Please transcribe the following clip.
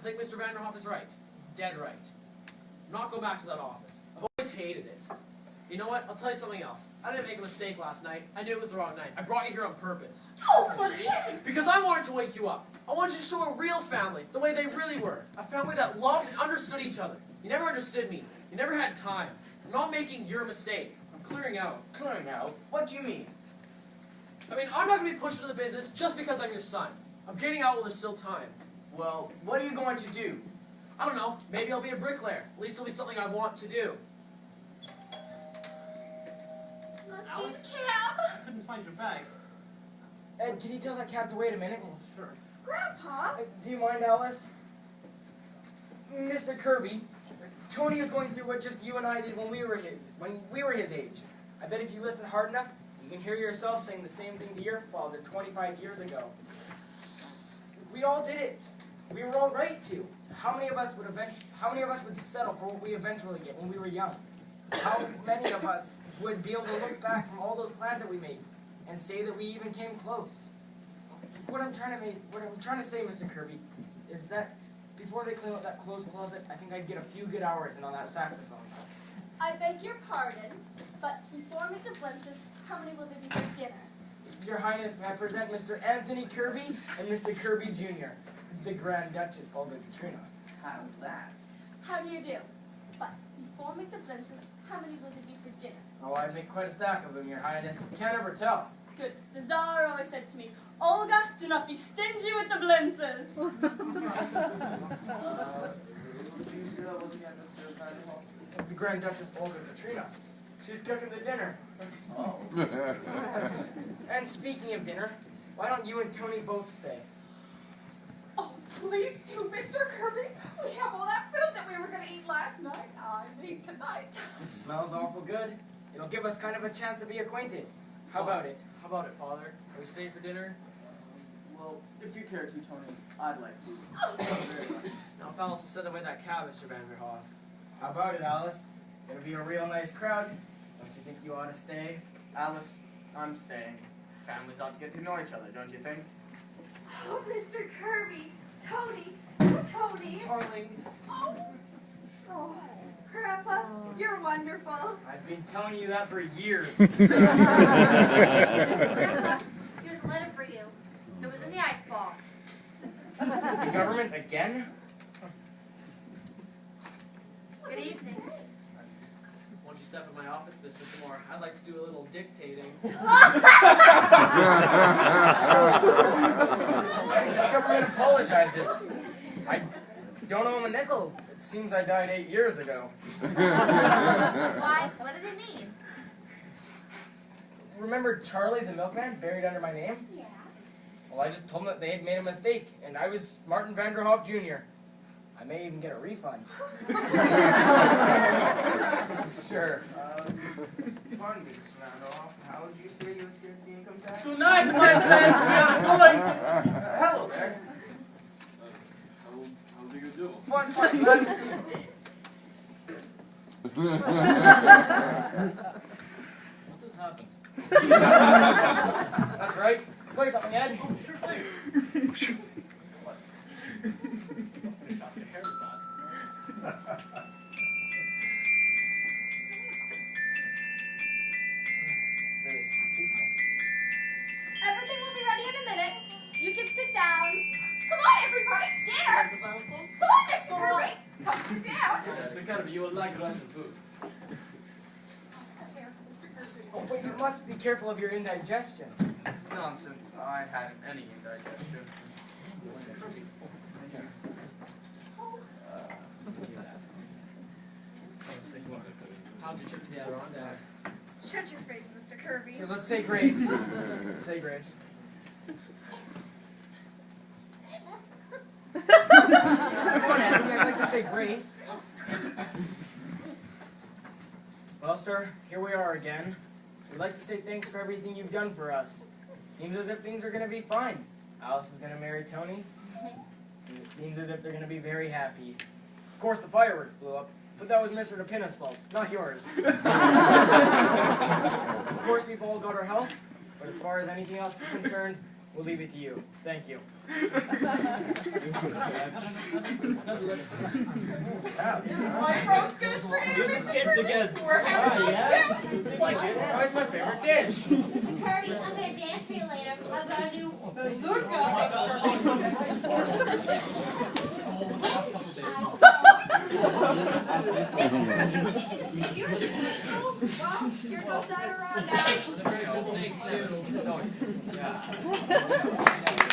I think Mr. Vanderhoff is right. Dead right. I'm not going back to that office. I've always hated it. You know what? I'll tell you something else. I didn't make a mistake last night. I knew it was the wrong night. I brought you here on purpose. Oh, for heaven's sake! Because I wanted to wake you up. I wanted you to show a real family, the way they really were. A family that loved and understood each other. You never understood me. You never had time. I'm not making your mistake. I'm clearing out. Clearing out? What do you mean? I mean, I'm not going to be pushed into the business just because I'm your son. I'm getting out while there's still time. Well, what are you going to do? I don't know. Maybe I'll be a bricklayer. At least it'll be something I want to do. Must be the cab. I couldn't find your bag. Ed, can you tell that cab to wait a minute? Oh, sure. Grandpa? Do you mind, Alice? Mr. Kirby, Tony is going through what just you and I did when we were his age. I bet if you listen hard enough, you can hear yourself saying the same thing to your father 25 years ago. We all did it. We were all right to. How many of us would settle for what we eventually get when we were young? How many of us would be able to look back from all those plans that we made and say that we even came close? What I'm trying to say, Mr. Kirby, is that before they clean up that clothes closet, I think I'd get a few good hours in on that saxophone. I beg your pardon, but before we the blintzes, how many will there be for dinner? Your Highness, may I present Mr. Anthony Kirby and Mr. Kirby Jr., the Grand Duchess Olga Katrina. How's that? How do you do? But before we the blintzes, how many will there be for dinner? Oh, I'd make quite a stack of them, Your Highness. Can't ever tell. Good. The Tsar always said to me, Olga, do not be stingy with the blintzes. The Grand Duchess Olga Katrina. She's cooking the dinner. Oh. And speaking of dinner, why don't you and Tony both stay? Oh, please do, Mr. Kirby. We have all that food that we were going to eat last night. I need tonight. It smells awful good. It'll give us kind of a chance to be acquainted. How about it? How about it, Father? Are we staying for dinner? Well, if you care to, Tony, I'd like to. Very much. Now, if Alice will send away that cab, Mr. Vanderhoff. How about it, Alice? It'll be a real nice crowd. Don't you think you ought to stay? Alice, I'm staying. Families ought to get to know each other, don't you think? Oh, Mr. Kirby. Tony. Tony. Darling. Oh, Grandpa, you're wonderful. I've been telling you that for years. Grandpa, here's a letter for you. It was in the icebox. The government again? Good evening. Won't you step in my office, Miss Sycamore? I'd like to do a little dictating. The government apologizes. I don't owe him a nickel. It seems I died 8 years ago. Why? What did it mean? Remember Charlie the milkman buried under my name? Yeah. Well, I just told them that they had made a mistake, and I was Martin Vanderhoff Jr. I may even get a refund. Sure. Pardon me, Mr. Randolph. How would you say you escaped the income tax? Tonight, my friends, we are going. Hello there. How do you do? Fine, glad to see you. What has happened? That's right. Play something, Ed. Oh, sure thing. What? Finish off your hair, son. Everything will be ready in a minute. You can sit down. Come on, everybody. Dinner. Come on, Mr. Kirby. Come sit down. Mr. Kirby, you will like Russian food. Oh, but you must be careful of your indigestion. Nonsense. I haven't any indigestion. How's your trip to the Adirondacks? Shut your face, Mr. Kirby. Okay, let's say grace. Let's say grace. Come on, Essie, I'd like to say grace. Well, sir, here we are again. We'd like to say thanks for everything you've done for us. Seems as if things are going to be fine. Alice is going to marry Tony. And it seems as if they're going to be very happy. Of course, the fireworks blew up, but that was Mr. DePina's fault, not yours. Of course, we've all got our health, but as far as anything else is concerned, We'll leave it to you. Thank you. Like roast goose for dinner, Let's Mr. get Kirby? together. We're having roast yeah. goose. That's my favorite dish. Mr. Kirby, I'm gonna dance for you later. I've got a new Well, here goes that Adirondacks. It's a very old thing, too. Yeah.